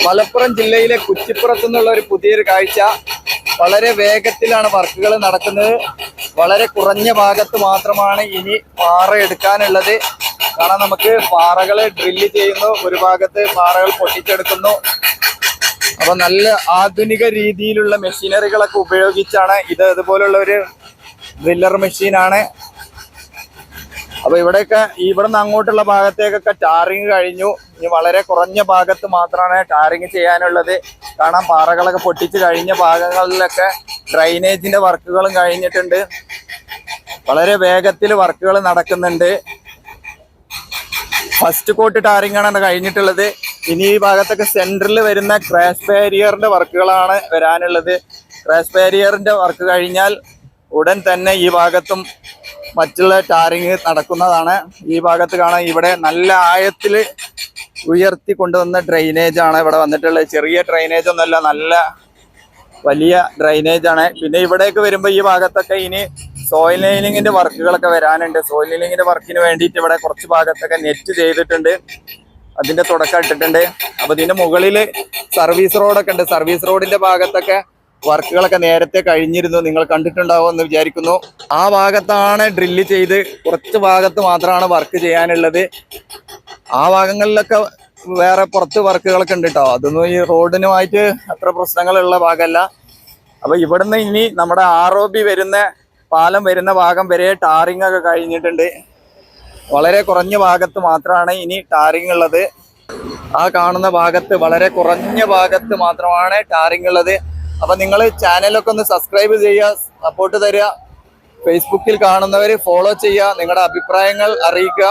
മലപ്പുറം ജില്ലയിലെ കുറ്റിപ്പുറത്തു നിന്നുള്ള ഒരു പുതിയൊരു കാഴ്ച. വളരെ വേഗത്തിലാണ് വർക്കുകൾ നടക്കുന്നത്. വളരെ കുറഞ്ഞ ഭാഗത്ത് മാത്രമാണ് ഇനി പാറ എടുക്കാനുള്ളത്. കാരണം നമുക്ക് പാറകൾ ഡ്രില്ല് ചെയ്യുന്നു, ഒരു ഭാഗത്ത് പാറകൾ പൊട്ടിച്ചെടുക്കുന്നു. അപ്പൊ നല്ല ആധുനിക രീതിയിലുള്ള മെഷീനറികളൊക്കെ ഉപയോഗിച്ചാണ് ഇത്. ഇതുപോലുള്ള ഒരു ഡ്രില്ലർ മെഷീനാണ്. അപ്പൊ ഇവിടെയൊക്കെ ഇവിടുന്ന് അങ്ങോട്ടുള്ള ഭാഗത്തേക്കൊക്കെ ടാറിങ് കഴിഞ്ഞു. ഇനി വളരെ കുറഞ്ഞ ഭാഗത്ത് മാത്രമാണ് ടാറിങ് ചെയ്യാനുള്ളത്. കാണാം, പാറകളൊക്കെ പൊട്ടിച്ച് കഴിഞ്ഞ ഭാഗങ്ങളിലൊക്കെ ഡ്രൈനേജിന്റെ വർക്കുകളും കഴിഞ്ഞിട്ടുണ്ട്. വളരെ വേഗത്തിൽ വർക്കുകൾ നടക്കുന്നുണ്ട്. ഫസ്റ്റ് കോട്ട് ടാറിങ് ആണ് കഴിഞ്ഞിട്ടുള്ളത്. ഇനി ഈ ഭാഗത്തൊക്കെ സെന്ററിൽ വരുന്ന ക്രാഷ് ബാരിയറിന്റെ വർക്കുകളാണ് വരാനുള്ളത്. ക്രാഷ് ബാരിയറിന്റെ വർക്ക് കഴിഞ്ഞാൽ ഉടൻ തന്നെ ഈ ഭാഗത്തും മറ്റുള്ള ടാറിങ് നടക്കുന്നതാണ്. ഈ ഭാഗത്ത് കാണാൻ ഇവിടെ നല്ല ആഴത്തിൽ ഉയർത്തി കൊണ്ടുവന്ന ഡ്രൈനേജ് ആണ് ഇവിടെ വന്നിട്ടുള്ളത്. ചെറിയ ഡ്രൈനേജ് ഒന്നുമല്ല, നല്ല വലിയ ഡ്രൈനേജ് ആണ്. പിന്നെ ഇവിടേക്ക് വരുമ്പോൾ ഈ ഭാഗത്തൊക്കെ ഇനി സോയിൽ ലൈനിങ്ങിന്റെ വർക്കുകളൊക്കെ വരാനുണ്ട്. സോയിൽ ലൈനിങ്ങിന്റെ വർക്കിന് വേണ്ടിയിട്ട് ഇവിടെ കുറച്ച് ഭാഗത്തൊക്കെ നെറ്റ് ചെയ്തിട്ടുണ്ട്, അതിന്റെ തുടക്കം ഇട്ടിട്ടുണ്ട്. അപ്പൊ ഇതിന്റെ മുകളിൽ സർവീസ് റോഡൊക്കെ ഉണ്ട്. സർവീസ് റോഡിന്റെ ഭാഗത്തൊക്കെ വർക്കുകളൊക്കെ നേരത്തെ കഴിഞ്ഞിരുന്നു, നിങ്ങൾ കണ്ടിട്ടുണ്ടാവും എന്ന് വിചാരിക്കുന്നു. ആ ഭാഗത്താണ് ഡ്രില്ല് ചെയ്ത്, കുറച്ച് ഭാഗത്ത് മാത്രമാണ് വർക്ക് ചെയ്യാനുള്ളത്. ആ ഭാഗങ്ങളിലൊക്കെ വേറെ പുറത്ത് വർക്കുകളൊക്കെ ഉണ്ട് കേട്ടോ. അതൊന്നും ഈ റോഡിനുമായിട്ട് അത്ര പ്രശ്നങ്ങളുള്ള ഭാഗമല്ല. അപ്പൊ ഇവിടുന്ന് ഇനി നമ്മുടെ ROB വരുന്ന പാലം വരുന്ന ഭാഗം വരെ ടാറിങ് ഒക്കെ കഴിഞ്ഞിട്ടുണ്ട്. വളരെ കുറഞ്ഞ ഭാഗത്ത് മാത്രമാണ് ഇനി ടാറിങ് ഉള്ളത്. ആ കാണുന്ന ഭാഗത്ത് വളരെ കുറഞ്ഞ ഭാഗത്ത് മാത്രമാണ് ടാറിങ് ഉള്ളത്. അപ്പൊ നിങ്ങൾ ചാനലൊക്കെ ഒന്ന് സബ്സ്ക്രൈബ് ചെയ്യുക, സപ്പോർട്ട് തരിക. ഫേസ്ബുക്കിൽ കാണുന്നവർ ഫോളോ ചെയ്യുക, നിങ്ങളുടെ അഭിപ്രായങ്ങൾ അറിയിക്കുക.